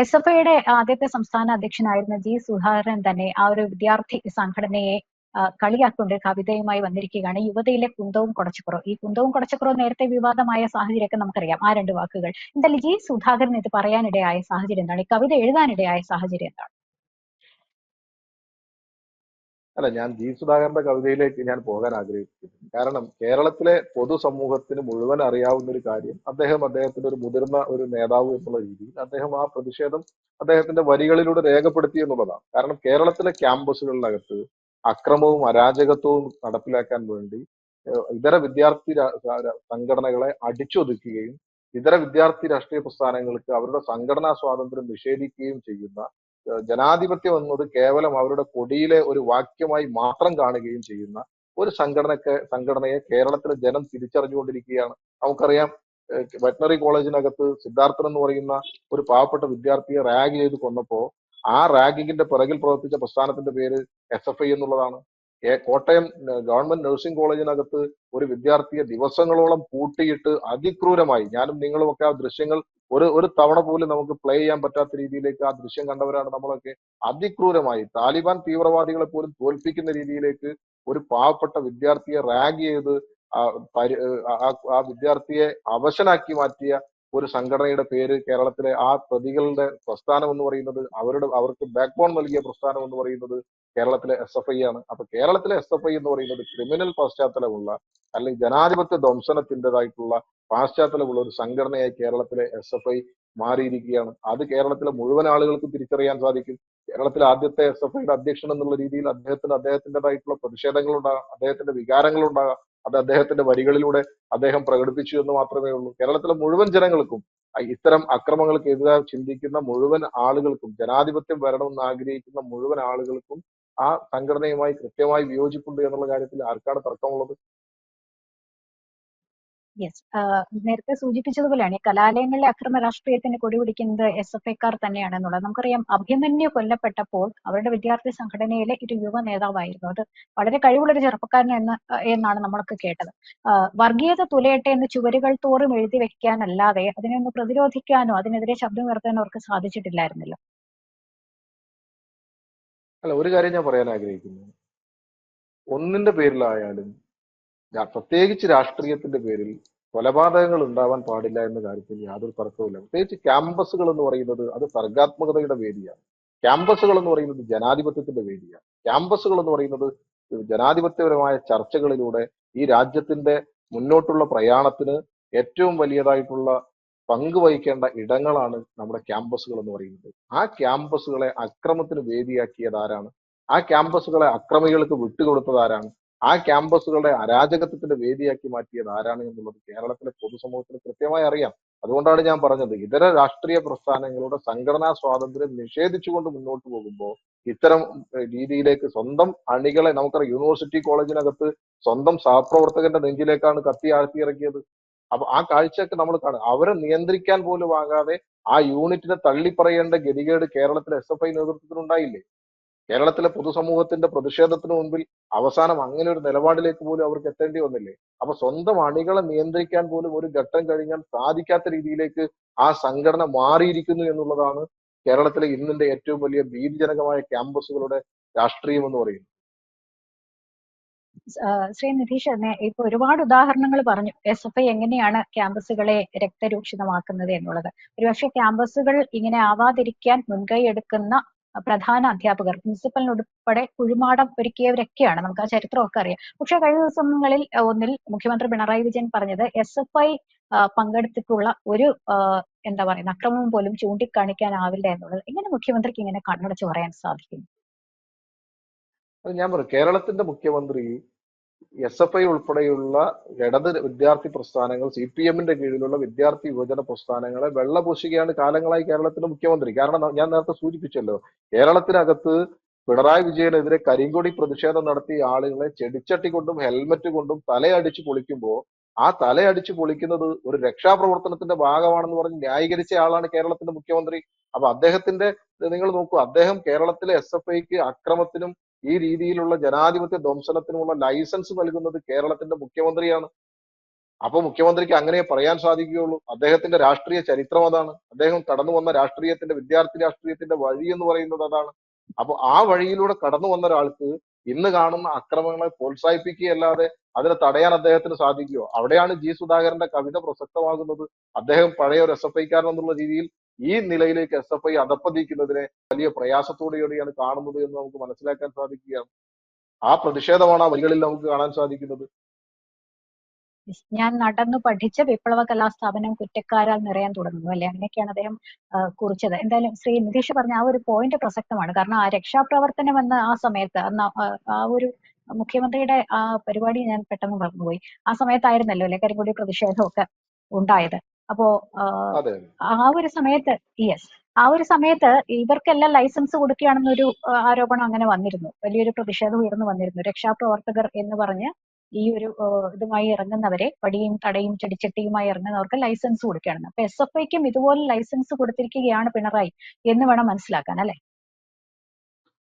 S F ഐയുടെ ആദ്യത്തെ സംസ്ഥാന അധ്യക്ഷനായിരുന്ന ജി സുധാകരൻ തന്നെ ആ ഒരു വിദ്യാർത്ഥി സംഘടനയെ കളിയാക്കൊണ്ട് കവിതയുമായി വന്നിരിക്കുകയാണ്. യുവതയിലെ കുന്തവും കുടച്ചുപുറവും. ഈ കുന്തവും കുടച്ചുപുറവും നേരത്തെ വിവാദമായ സാഹചര്യമൊക്കെ നമുക്കറിയാം. ആ രണ്ട് വാക്കുകൾ എന്തായാലും ജി സുധാകരൻ ഇത് പറയാനിടയായ സാഹചര്യം എന്താണ്? ഈ കവിത എഴുതാനിടയായ സാഹചര്യം എന്താണ്? അല്ല, ഞാൻ ജി സുധാകരന്റെ കവിതയിലേക്ക് ഞാൻ പോകാൻ ആഗ്രഹിക്കുന്നു. കാരണം കേരളത്തിലെ പൊതുസമൂഹത്തിന് മുഴുവൻ അറിയാവുന്ന ഒരു കാര്യം, അദ്ദേഹത്തിന്റെ ഒരു മുതിർന്ന ഒരു നേതാവ് എന്നുള്ള രീതിയിൽ അദ്ദേഹം ആ പ്രതിഷേധം അദ്ദേഹത്തിന്റെ വരികളിലൂടെ രേഖപ്പെടുത്തി എന്നുള്ളതാണ്. കാരണം കേരളത്തിലെ ക്യാമ്പസുകളിനകത്ത് അക്രമവും അരാജകത്വവും നടപ്പിലാക്കാൻ വേണ്ടി ഇതര വിദ്യാർത്ഥി സംഘടനകളെ അടിച്ചൊതുക്കുകയും ഇതര വിദ്യാർത്ഥി രാഷ്ട്രീയ പ്രസ്ഥാനങ്ങൾക്ക് അവരുടെ സംഘടനാ സ്വാതന്ത്ര്യം നിഷേധിക്കുകയും ചെയ്യുന്ന, ജനാധിപത്യം എന്നത് കേവലം അവരുടെ കൊടിയിലെ ഒരു വാക്യമായി മാത്രം കാണുകയും ചെയ്യുന്ന ഒരു സംഘടനയെ കേരളത്തിലെ ജനം തിരിച്ചറിഞ്ഞുകൊണ്ടിരിക്കുകയാണ്. നമുക്കറിയാം, വെറ്ററിനറി കോളേജിനകത്ത് സിദ്ധാർത്ഥൻ എന്ന് പറയുന്ന ഒരു പാവപ്പെട്ട വിദ്യാർത്ഥിയെ റാഗ് ചെയ്ത് കൊന്നപ്പോ ആ റാഗിങ്ങിന്റെ പിറകിൽ പ്രവർത്തിച്ച പ്രസ്ഥാനത്തിന്റെ പേര് SFI എന്നുള്ളതാണ്. കോട്ടയം ഗവൺമെന്റ് നഴ്സിംഗ് കോളേജിനകത്ത് ഒരു വിദ്യാർത്ഥിയെ ദിവസങ്ങളോളം പൂട്ടിയിട്ട് അതിക്രൂരമായി, ഞാനും നിങ്ങളുമൊക്കെ ആ ദൃശ്യങ്ങൾ ഒരു തവണ പോലും നമുക്ക് പ്ലേ ചെയ്യാൻ പറ്റാത്ത രീതിയിലേക്ക് ആ ദൃശ്യം കണ്ടവരാണ് നമ്മളൊക്കെ. അതിക്രൂരമായി താലിബാൻ തീവ്രവാദികളെ പോലും തോൽപ്പിക്കുന്ന രീതിയിലേക്ക് ഒരു പാവപ്പെട്ട വിദ്യാർത്ഥിയെ റാഗ് ചെയ്ത് ആ വിദ്യാർത്ഥിയെ അവശനാക്കി മാറ്റിയ ഒരു സംഘടനയുടെ പേര്, കേരളത്തിലെ ആ പ്രതികളുടെ പ്രസ്ഥാനം എന്ന് പറയുന്നത്, അവർക്ക് ബാക്ക് ബോൺ നൽകിയ പ്രസ്ഥാനം എന്ന് പറയുന്നത് കേരളത്തിലെ SFI ആണ്. അപ്പൊ കേരളത്തിലെ SFI എന്ന് പറയുന്നത് ക്രിമിനൽ പശ്ചാത്തലമുള്ള, അല്ലെങ്കിൽ ജനാധിപത്യ ധ്വംസനത്തിൻ്റെതായിട്ടുള്ള പാശ്ചാത്തലമുള്ള ഒരു സംഘടനയായി കേരളത്തിലെ SFI മാറിയിരിക്കുകയാണ്. അത് കേരളത്തിലെ മുഴുവൻ ആളുകൾക്കും തിരിച്ചറിയാൻ സാധിക്കും. കേരളത്തിലെ ആദ്യത്തെ SFIയുടെ അധ്യക്ഷൻ എന്നുള്ള രീതിയിൽ അദ്ദേഹത്തിൻ്റെതായിട്ടുള്ള പ്രതിഷേധങ്ങളുണ്ടാകാം, അദ്ദേഹത്തിന്റെ വികാരങ്ങളുണ്ടാകാം. അത് അദ്ദേഹത്തിന്റെ വരികളിലൂടെ അദ്ദേഹം പ്രകടിപ്പിച്ചു എന്ന് മാത്രമേ ഉള്ളൂ. കേരളത്തിലെ മുഴുവൻ ജനങ്ങൾക്കും, ഇത്തരം അക്രമങ്ങൾക്കെതിരെ ചിന്തിക്കുന്ന മുഴുവൻ ആളുകൾക്കും, ജനാധിപത്യം വരണമെന്ന് ആഗ്രഹിക്കുന്ന മുഴുവൻ ആളുകൾക്കും ആ സംഘടനയുമായി കൃത്യമായി വിയോജിപ്പുണ്ട് എന്നുള്ള കാര്യത്തിൽ ആർക്കാണ് തർക്കമുള്ളത്? യെസ്, നേരത്തെ സൂചിപ്പിച്ചതുപോലെയാണ് ഈ കലാലയങ്ങളിലെ അക്രമ രാഷ്ട്രീയത്തിന് കൊടിപിടിക്കുന്നത് SFIക്കാർ തന്നെയാണെന്നുള്ളത് നമുക്കറിയാം. അഭിമന്യു കൊല്ലപ്പെട്ടപ്പോൾ അവരുടെ വിദ്യാർത്ഥി സംഘടനയിലെ ഒരു യുവ നേതാവായിരുന്നു. അത് വളരെ കഴിവുള്ള ഒരു ചെറുപ്പക്കാരൻ എന്നാണ് നമ്മളൊക്കെ കേട്ടത്. വർഗീയത തുലയട്ടെ എന്ന് ചുവരുകൾ തോറും എഴുതി വെക്കാനല്ലാതെ അതിനൊന്ന് പ്രതിരോധിക്കാനോ അതിനെതിരെ ശബ്ദമുയർത്താനോ അവർക്ക് സാധിച്ചിട്ടില്ലായിരുന്നല്ലോ. അല്ല, ഒരു കാര്യം ഞാൻ പറയാൻ ആഗ്രഹിക്കുന്നു. ഒന്നിന്റെ പേരിലായാലും, പ്രത്യേകിച്ച് രാഷ്ട്രീയത്തിന്റെ പേരിൽ കൊലപാതകങ്ങൾ ഉണ്ടാവാൻ പാടില്ല എന്ന കാര്യത്തിൽ യാതൊരു തർക്കവുമില്ല. പ്രത്യേകിച്ച് ക്യാമ്പസുകൾ എന്ന് പറയുന്നത് അത് സർഗാത്മകതയുടെ വേദിയാണ്. ക്യാമ്പസുകൾ എന്ന് പറയുന്നത് ജനാധിപത്യത്തിന്റെ വേദിയാണ്. ക്യാമ്പസുകൾ എന്ന് പറയുന്നത് ജനാധിപത്യപരമായ ചർച്ചകളിലൂടെ ഈ രാജ്യത്തിന്റെ മുന്നോട്ടുള്ള പ്രയാണത്തിന് ഏറ്റവും വലിയതായിട്ടുള്ള പങ്ക് വഹിക്കേണ്ട ഇടങ്ങളാണ് നമ്മുടെ ക്യാമ്പസുകൾ എന്ന് പറയുന്നത്. ആ ക്യാമ്പസുകളെ അക്രമത്തിന് വേദിയാക്കിയത് ആരാണ്? ആ ക്യാമ്പസുകളെ അക്രമികൾക്ക് വിട്ടുകൊടുത്തത് ആരാണ്? ആ ക്യാമ്പസുകളെ അരാജകത്വത്തിന്റെ വേദിയാക്കി മാറ്റിയത് ആരാണ് എന്നുള്ളത് കേരളത്തിലെ പൊതുസമൂഹത്തിന് കൃത്യമായി അറിയാം. അതുകൊണ്ടാണ് ഞാൻ പറഞ്ഞത്, ഇതര രാഷ്ട്രീയ പ്രസ്ഥാനങ്ങളുടെ സംഘടനാ സ്വാതന്ത്ര്യം നിഷേധിച്ചുകൊണ്ട് മുന്നോട്ട് പോകുമ്പോൾ ഇത്തരം രീതിയിലേക്ക് സ്വന്തം അണികളെ, നമുക്കറിയാം യൂണിവേഴ്സിറ്റി കോളേജിനകത്ത് സ്വന്തം സഹപ്രവർത്തകന്റെ നെഞ്ചിലേക്കാണ് കത്തി ആഴ്ത്തിയിറക്കിയത്. അപ്പൊ ആ കാഴ്ചയൊക്കെ നമ്മൾ കാണും. അവരെ നിയന്ത്രിക്കാൻ പോലും ആകാതെ ആ യൂണിറ്റിനെ തള്ളിപ്പറയേണ്ട ഗതികേട് കേരളത്തിലെ SFI നേതൃത്വത്തിനുണ്ടായില്ലേ? കേരളത്തിലെ പൊതുസമൂഹത്തിന്റെ പ്രതിഷേധത്തിന് മുൻപിൽ അവസാനം അങ്ങനെ ഒരു നിലപാടിലേക്ക് പോലും അവർക്ക് എത്തേണ്ടി വന്നില്ലേ? അപ്പൊ സ്വന്തം അണികളെ നിയന്ത്രിക്കാൻ പോലും ഒരു ഘട്ടം കഴിഞ്ഞാൽ സാധിക്കാത്ത രീതിയിലേക്ക് ആ സംഘടന മാറിയിരിക്കുന്നു എന്നുള്ളതാണ് കേരളത്തിലെ ഇന്നിന്റെ ഏറ്റവും വലിയ ഭീതിജനകമായ ക്യാമ്പസുകളുടെ രാഷ്ട്രീയം എന്ന് പറയുന്നത്. ശ്രീ നിതീഷ്, ഇപ്പൊ ഒരുപാട് ഉദാഹരണങ്ങൾ പറഞ്ഞു SFI എങ്ങനെയാണ് ക്യാമ്പസുകളെ രക്തരൂക്ഷിതമാക്കുന്നത് എന്നുള്ളത്. ഒരുപക്ഷെ ക്യാമ്പസുകൾ ഇങ്ങനെ ആവാതിരിക്കാൻ മുൻകൈ എടുക്കുന്ന പ്രധാന അധ്യാപകർ, പ്രിൻസിപ്പലിനുൾപ്പെടെ കുഴിമാടം ഒരുക്കിയവരൊക്കെയാണ്. നമുക്ക് ആ ചരിത്രമൊക്കെ അറിയാം. പക്ഷെ കഴിഞ്ഞ ദിവസങ്ങളിൽ ഒന്നിൽ മുഖ്യമന്ത്രി പിണറായി വിജയൻ പറഞ്ഞത് SFI പങ്കെടുത്തിട്ടുള്ള ഒരു എന്താ പറയുന്ന അക്രമം പോലും ചൂണ്ടിക്കാണിക്കാനാവില്ല എന്നുള്ളത്. എങ്ങനെ മുഖ്യമന്ത്രിക്ക് ഇങ്ങനെ കണ്ണടച്ച് പറയാൻ സാധിക്കും? അത് ഞാൻ പറയും, കേരളത്തിന്റെ മുഖ്യമന്ത്രി SFI ഉൾപ്പെടെയുള്ള ഇടത് വിദ്യാർത്ഥി പ്രസ്ഥാനങ്ങൾ, CPMന്റെ കീഴിലുള്ള വിദ്യാർത്ഥി യുവജന പ്രസ്ഥാനങ്ങളെ വെള്ളപൂശുകയാണ് കാലങ്ങളായി കേരളത്തിന്റെ മുഖ്യമന്ത്രി. കാരണം ഞാൻ നേരത്തെ സൂചിപ്പിച്ചല്ലോ, കേരളത്തിനകത്ത് പിണറായി വിജയനെതിരെ കരിങ്കൊടി പ്രതിഷേധം നടത്തിയ ആളുകളെ ചെടിച്ചട്ടി കൊണ്ടും ഹെൽമറ്റ് കൊണ്ടും തലയടിച്ച് പൊളിക്കുമ്പോൾ ആ തലയടിച്ച് പൊളിക്കുന്നത് ഒരു രക്ഷാപ്രവർത്തനത്തിന്റെ ഭാഗമാണെന്ന് പറഞ്ഞ് ന്യായീകരിച്ച ആളാണ് കേരളത്തിന്റെ മുഖ്യമന്ത്രി. അപ്പൊ അദ്ദേഹത്തിന്റെ, നിങ്ങൾ നോക്കൂ, അദ്ദേഹം കേരളത്തിലെ SFIക്ക് അക്രമത്തിനും ഈ രീതിയിലുള്ള ജനാധിപത്യ ധ്വംസനത്തിനുമുള്ള ലൈസൻസ് നൽകുന്നത് കേരളത്തിന്റെ മുഖ്യമന്ത്രിയാണ്. അപ്പൊ മുഖ്യമന്ത്രിക്ക് അങ്ങനെ പറയാൻ സാധിക്കുകയുള്ളൂ. അദ്ദേഹത്തിന്റെ രാഷ്ട്രീയ ചരിത്രം അതാണ്. അദ്ദേഹം കടന്നു വന്ന രാഷ്ട്രീയത്തിന്റെ വിദ്യാർത്ഥി രാഷ്ട്രീയത്തിന്റെ വഴി എന്ന് പറയുന്നത് അതാണ്. അപ്പൊ ആ വഴിയിലൂടെ കടന്നു വന്ന ഒരാൾക്ക് ഇന്ന് കാണുന്ന അക്രമങ്ങളെ പ്രോത്സാഹിപ്പിക്കുകയല്ലാതെ അതിനെ തടയാൻ അദ്ദേഹത്തിന് സാധിക്കുമോ? അവിടെയാണ് ജി സുധാകരന്റെ കവിത പ്രസക്തമാകുന്നത്. അദ്ദേഹം പഴയ ഒരു എസ് എഫ് ഐക്കാരൻ എന്നുള്ള രീതിയിൽ ഈ നിലയിലേക്ക് എസ് എഫ് ഐ അധപ്പതിക്കുന്നതിനെ വലിയ പ്രയാസത്തോടുകൂടിയാണ് കാണുന്നത് എന്ന് നമുക്ക് മനസ്സിലാക്കാൻ സാധിക്കുകയാണ്. ആ പ്രതിഷേധമാണ് ആ വരികളിൽ നമുക്ക് കാണാൻ സാധിക്കുന്നത്. ഞാൻ നടന്നു പഠിച്ച വിപ്ലവ കലാസ്ഥാപനം കുറ്റക്കാരാൽ നിറയാൻ തുടങ്ങുന്നു അല്ലെ, അങ്ങനെയൊക്കെയാണ് അദ്ദേഹം കുറിച്ചത്. എന്തായാലും ശ്രീ നിതീഷ് പറഞ്ഞ ആ ഒരു പോയിന്റ് പ്രസക്തമാണ്. കാരണം ആ രക്ഷാപ്രവർത്തനം എന്ന ആ സമയത്ത് അന്ന് ആ ഒരു മുഖ്യമന്ത്രിയുടെ ആ പരിപാടി ഞാൻ പെട്ടെന്ന് മറന്നുപോയി. ആ സമയത്തായിരുന്നല്ലോ അല്ലെ കരിങ്കൊടി പ്രതിഷേധമൊക്കെ ഉണ്ടായത്. അപ്പോ അതെ. ആ ഒരു സമയത്ത് യെസ്, ആ ഒരു സമയത്ത് ഇവർക്കെല്ലാം ലൈസൻസ് കൊടുക്കുകയാണെന്നൊരു ആരോപണം അങ്ങനെ വന്നിരുന്നു. വലിയൊരു പ്രതിഷേധം ഉയർന്നു വന്നിരുന്നു. രക്ഷാപ്രവർത്തകർ എന്ന് പറഞ്ഞ് ഈ ഒരു ഇതുമായി ഇറങ്ങുന്നവരെ, വടിയും തടയും ചെടിച്ചട്ടിയുമായി ഇറങ്ങുന്നവർക്ക് ലൈസൻസ് കൊടുക്കുകയാണെന്ന്. അപ്പൊ എസ് എഫ് ഐക്കും ഇതുപോലെ ലൈസൻസ് കൊടുത്തിരിക്കുകയാണ് പിണറായി എന്ന് വേണം മനസ്സിലാക്കാൻ അല്ലെ.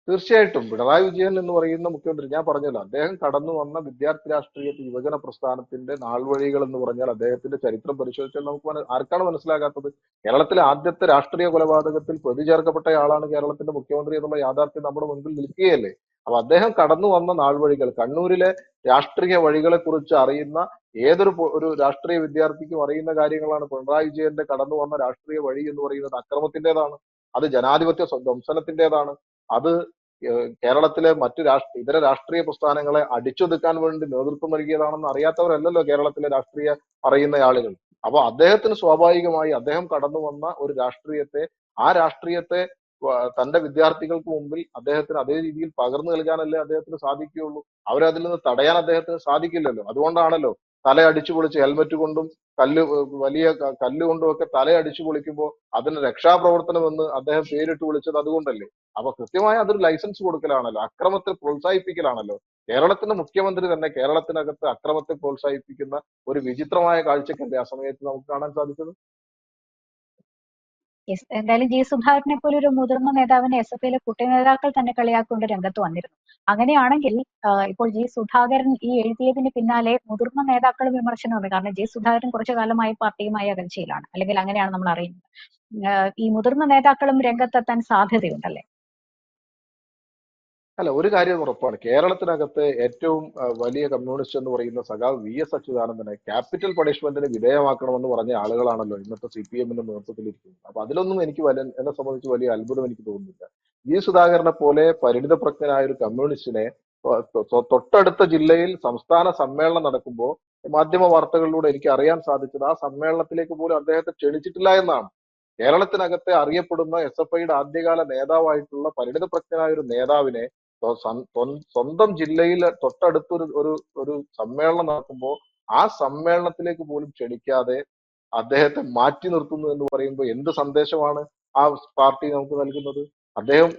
തീർച്ചയായിട്ടും പിണറായി വിജയൻ എന്ന് പറയുന്ന മുഖ്യമന്ത്രി, ഞാൻ പറഞ്ഞല്ലോ, അദ്ദേഹം കടന്നു വന്ന വിദ്യാർത്ഥി രാഷ്ട്രീയ യുവജന പ്രസ്ഥാനത്തിന്റെ നാൾവഴികൾ എന്ന് പറഞ്ഞാൽ അദ്ദേഹത്തിന്റെ ചരിത്രം പരിശോധിച്ചാൽ നമുക്ക് ആർക്കാണ് മനസ്സിലാകാത്തത്? കേരളത്തിലെ ആദ്യത്തെ രാഷ്ട്രീയ കൊലപാതകത്തിൽ പ്രതി ചേർക്കപ്പെട്ടയാളാണ് കേരളത്തിന്റെ മുഖ്യമന്ത്രി എന്നുള്ള യാഥാർത്ഥ്യം നമ്മുടെ മുൻപിൽ നിൽക്കുകയല്ലേ. അപ്പൊ അദ്ദേഹം കടന്നു വന്ന നാൾവഴികൾ, കണ്ണൂരിലെ രാഷ്ട്രീയ വഴികളെ കുറിച്ച് അറിയുന്ന ഒരു രാഷ്ട്രീയ വിദ്യാർത്ഥിക്കും അറിയുന്ന കാര്യങ്ങളാണ്. പിണറായി വിജയന്റെ കടന്നു വന്ന രാഷ്ട്രീയ വഴി എന്ന് പറയുന്നത് അക്രമത്തിന്റേതാണ്, അത് ജനാധിപത്യ ധ്വംസനത്തിന്റേതാണ്, അത് കേരളത്തിലെ മറ്റു ഇതര രാഷ്ട്രീയ പ്രസ്ഥാനങ്ങളെ അടിച്ചൊതുക്കാൻ വേണ്ടി നേതൃത്വം നൽകിയതാണെന്ന് അറിയാത്തവരല്ലല്ലോ കേരളത്തിലെ രാഷ്ട്രീയ അറിയുന്ന ആളുകൾ. അപ്പൊ അദ്ദേഹത്തിന് സ്വാഭാവികമായി അദ്ദേഹം കടന്നു വന്ന ഒരു രാഷ്ട്രീയത്തെ, ആ രാഷ്ട്രീയത്തെ തന്റെ വിദ്യാർത്ഥികൾക്ക് മുമ്പിൽ അദ്ദേഹത്തിന് അതേ രീതിയിൽ പകർന്നു നൽകാനല്ലേ അദ്ദേഹത്തിന് സാധിക്കുകയുള്ളൂ. അവരതിൽ നിന്ന് തടയാൻ അദ്ദേഹത്തിന് സാധിക്കില്ലല്ലോ. അതുകൊണ്ടാണല്ലോ തല അടിച്ചു പൊളിച്ച് ഹെൽമറ്റ് കൊണ്ടും വലിയ കല്ലുകൊണ്ടും ഒക്കെ തല അടിച്ചു പൊളിക്കുമ്പോൾ അതിന് രക്ഷാപ്രവർത്തനം എന്ന് അദ്ദേഹം പേരിട്ട് വിളിച്ചത് അതുകൊണ്ടല്ലേ. അപ്പൊ കൃത്യമായ അതൊരു ലൈസൻസ് കൊടുക്കലാണല്ലോ, അക്രമത്തെ പ്രോത്സാഹിപ്പിക്കലാണല്ലോ. കേരളത്തിന്റെ മുഖ്യമന്ത്രി തന്നെ കേരളത്തിനകത്ത് അക്രമത്തെ പ്രോത്സാഹിപ്പിക്കുന്ന ഒരു വിചിത്രമായ കാഴ്ചക്കല്ലേ ആ സമയത്ത് നമുക്ക് കാണാൻ സാധിച്ചത്. യെസ്, എന്തായാലും ജി സുധാകരനെ പോലെ ഒരു മുതിർന്ന നേതാവിനെ എസ് എഫ് ഐയിലെ കുട്ടി നേതാക്കൾ തന്നെ കളിയാക്കൊണ്ട് രംഗത്ത് വന്നിരുന്നു. അങ്ങനെയാണെങ്കിൽ ഇപ്പോൾ ജി സുധാകരൻ ഈ എഴുതിയതിന് പിന്നാലെ മുതിർന്ന നേതാക്കൾ വിമർശനമുണ്ട്. കാരണം ജി സുധാകരൻ കുറച്ചു കാലമായി പാർട്ടിയുമായി അകൽച്ചയിലാണ്, അല്ലെങ്കിൽ അങ്ങനെയാണ് നമ്മൾ അറിയുന്നത്. ഈ മുതിർന്ന നേതാക്കളും രംഗത്തെത്താൻ സാധ്യതയുണ്ടല്ലേ? അല്ല, ഒരു കാര്യം ഉറപ്പാണ്, കേരളത്തിനകത്ത് ഏറ്റവും വലിയ കമ്മ്യൂണിസ്റ്റ് എന്ന് പറയുന്ന സഖാവ് വി എസ് അച്യുതാനന്ദനെ ക്യാപിറ്റൽ പണിഷ്മെന്റിന് വിധേയമാക്കണമെന്ന് പറഞ്ഞ ആളുകളാണല്ലോ ഇന്നത്തെ സി പി എമ്മിന്റെ നേതൃത്വത്തിലിരിക്കുന്നത്. അപ്പൊ അതിലൊന്നും എനിക്ക് എന്നെ സംബന്ധിച്ച് വലിയ അത്ഭുതം എനിക്ക് തോന്നുന്നില്ല. വി സുധാകരനെ പോലെ പരിണിതപ്രജ്ഞനായ ഒരു കമ്മ്യൂണിസ്റ്റിനെ തൊട്ടടുത്ത ജില്ലയിൽ സംസ്ഥാന സമ്മേളനം നടക്കുമ്പോൾ മാധ്യമ വാർത്തകളിലൂടെ എനിക്ക് അറിയാൻ സാധിച്ചത് ആ സമ്മേളനത്തിലേക്ക് പോലും അദ്ദേഹത്തെ ക്ഷണിച്ചിട്ടില്ല എന്നാണ്. കേരളത്തിനകത്തെ അറിയപ്പെടുന്ന എസ് എഫ് ഐയുടെ ആദ്യകാല നേതാവായിട്ടുള്ള പരിണിതപ്രജ്ഞനായ ഒരു നേതാവിനെ സ്വന്തം ജില്ലയിൽ തൊട്ടടുത്തൊരു ഒരു ഒരു സമ്മേളനം നടക്കുമ്പോൾ ആ സമ്മേളനത്തിലേക്ക് പോലും ക്ഷണിക്കാതെ അദ്ദേഹത്തെ മാറ്റി നിർത്തുന്നു എന്ന് പറയുമ്പോൾ എന്ത് സന്ദേശമാണ് ആ പാർട്ടി നമുക്ക് നൽകുന്നത്? അദ്ദേഹം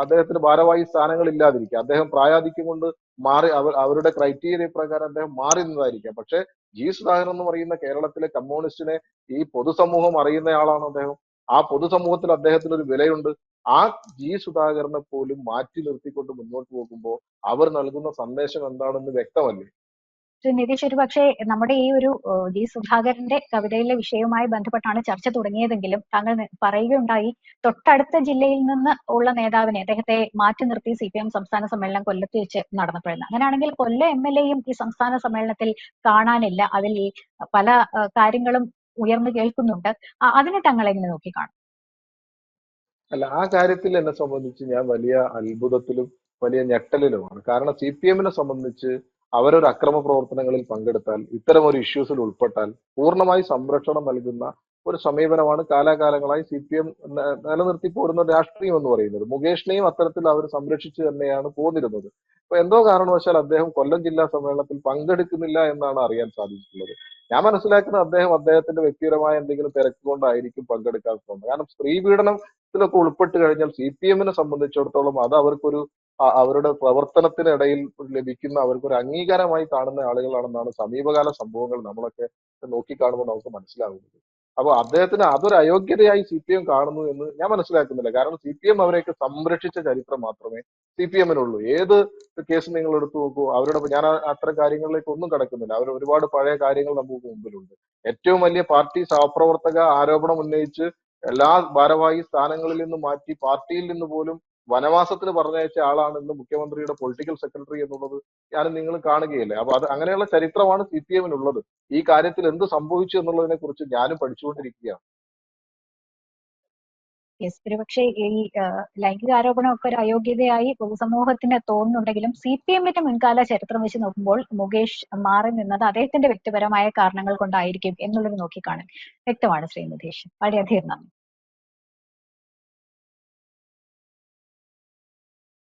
അദ്ദേഹത്തിന് ഭാരവാഹി സ്ഥാനങ്ങൾ ഇല്ലാതിരിക്കുക, അദ്ദേഹം പ്രായാധിക്യം കൊണ്ട് മാറി അവരുടെ ക്രൈറ്റീരിയ പ്രകാരം അദ്ദേഹം മാറി നിന്നതായിരിക്കാം. പക്ഷെ ജി സുധാകരൻ എന്ന് പറയുന്ന കേരളത്തിലെ കമ്മ്യൂണിസ്റ്റിനെ ഈ പൊതുസമൂഹം അറിയുന്നയാളാണ് അദ്ദേഹം. ആ പൊതുസമൂഹത്തിൽ അദ്ദേഹത്തിന് ഒരു വിലയുണ്ട്. ആ ജി സുധാകരനെ പോലും മാറ്റി നിർത്തിക്കൊണ്ട് മുന്നോട്ട് പോകുമ്പോൾ അവർ നൽകുന്ന സന്ദേശം എന്താണെന്ന് വ്യക്തമല്ലേ. നിതീഷ്, ഒരു പക്ഷേ നമ്മുടെ ഈ ഒരു ജി സുധാകരന്റെ കവിതയിലെ വിഷയവുമായി ബന്ധപ്പെട്ടാണ് ചർച്ച തുടങ്ങിയതെങ്കിലും താങ്കൾ പറയുകയുണ്ടായി തൊട്ടടുത്ത ജില്ലയിൽ നിന്ന് ഉള്ള നേതാവിനെ, അദ്ദേഹത്തെ മാറ്റി നിർത്തി സി പി എം സംസ്ഥാന സമ്മേളനം കൊല്ലത്ത് വെച്ച് നടന്നപ്പോഴെന്ന്. അങ്ങനെയാണെങ്കിൽ കൊല്ലം എം എൽ എയും ഈ സംസ്ഥാന സമ്മേളനത്തിൽ കാണാനില്ല. അതിൽ പല കാര്യങ്ങളും ഉയർന്നു കേൾക്കുന്നുണ്ട്. അതിനെ താങ്കൾ എങ്ങനെ നോക്കിക്കാണും? അല്ല, ആ കാര്യത്തിൽ എന്നെ സംബന്ധിച്ച് ഞാൻ വലിയ അത്ഭുതത്തിലും വലിയ ഞെട്ടലിലുമാണ്. കാരണം സി പി എമ്മിനെ സംബന്ധിച്ച് അവരൊരു അക്രമ പ്രവർത്തനങ്ങളിൽ പങ്കെടുത്താൽ, ഇത്തരം ഒരു ഇഷ്യൂസിൽ ഉൾപ്പെട്ടാൽ പൂർണ്ണമായി സംരക്ഷണം നൽകുന്ന ഒരു സമീപനമാണ് കാലാകാലങ്ങളായി സി പി എം നിലനിർത്തി പോരുന്ന രാഷ്ട്രീയം എന്ന് പറയുന്നത്. മുകേഷിനെയും അത്തരത്തിൽ അവർ സംരക്ഷിച്ചു തന്നെയാണ് പോന്നിരുന്നത്. അപ്പൊ എന്തോ കാരണവശാൽ അദ്ദേഹം കൊല്ലം ജില്ലാ സമ്മേളനത്തിൽ പങ്കെടുക്കുന്നില്ല എന്നാണ് അറിയാൻ സാധിച്ചിട്ടുള്ളത്. ഞാൻ മനസ്സിലാക്കുന്നത് അദ്ദേഹത്തിന്റെ വ്യക്തിപരമായ എന്തെങ്കിലും തിരക്ക് കൊണ്ടായിരിക്കും പങ്കെടുക്കാത്തത്. കാരണം സ്ത്രീ പീഡനം ഇതിലൊക്കെ ഉൾപ്പെട്ട് കഴിഞ്ഞാൽ സി പി എമ്മിനെ സംബന്ധിച്ചിടത്തോളം അത് അവർക്കൊരു അവരുടെ പ്രവർത്തനത്തിനിടയിൽ ലഭിക്കുന്ന അവർക്കൊരു അംഗീകാരമായി കാണുന്ന ആളുകളാണെന്നാണ് സമീപകാല സംഭവങ്ങൾ നമ്മളൊക്കെ നോക്കിക്കാണുമ്പോൾ നമുക്ക് മനസ്സിലാകുന്നത്. അപ്പൊ അദ്ദേഹത്തിന് അതൊരു അയോഗ്യതയായി സി പി എം കാണുന്നു എന്ന് ഞാൻ മനസ്സിലാക്കുന്നില്ല. കാരണം സി പി എം അവരെയൊക്കെ സംരക്ഷിച്ച ചരിത്രം മാത്രമേ സി പി എമ്മിനുള്ളൂ. ഏത് കേസ് നിങ്ങൾ എടുത്തു നോക്കൂ, അവരുടെ ഞാൻ അത്തരം കാര്യങ്ങളിലേക്ക് ഒന്നും കടക്കുന്നില്ല. അവർ ഒരുപാട് പഴയ കാര്യങ്ങൾ നമുക്ക് മുമ്പിലുണ്ട്. ഏറ്റവും വലിയ പാർട്ടി സഹപ്രവർത്തക ആരോപണം ഉന്നയിച്ച് എല്ലാ ഭാരവാഹി സ്ഥാനങ്ങളിൽ നിന്ന് മാറ്റി പാർട്ടിയിൽ നിന്ന് പോലും വനവാസത്തിന് പറഞ്ഞയച്ച ആളാണ് ഇന്ന് മുഖ്യമന്ത്രിയുടെ പൊളിറ്റിക്കൽ സെക്രട്ടറി എന്നുള്ളത് ഞാനും നിങ്ങൾ കാണുകയില്ലേ. അപ്പൊ അത് അങ്ങനെയുള്ള ചരിത്രമാണ് സി പി എമ്മിനുള്ളത്. ഈ കാര്യത്തിൽ എന്ത് സംഭവിച്ചു എന്നുള്ളതിനെ കുറിച്ച് ഞാനും പഠിച്ചുകൊണ്ടിരിക്കുകയാണ്. യെസ്, ഒരുപക്ഷെ ഈ ലൈംഗിക ആരോപണമൊക്കെ ഒരു അയോഗ്യതയായി പൊതുസമൂഹത്തിന് തോന്നുന്നുണ്ടെങ്കിലും സി പി എമ്മിന്റെ മുൻകാല ചരിത്രം വെച്ച് നോക്കുമ്പോൾ മുകേഷ് മാറി നിന്നത് അദ്ദേഹത്തിന്റെ വ്യക്തിപരമായ കാരണങ്ങൾ കൊണ്ടായിരിക്കും എന്നുള്ളത് നോക്കിക്കാണാൻ വ്യക്തമാണ് ശ്രീ നിധീഷ്. വളരെയധികം നന്ദി.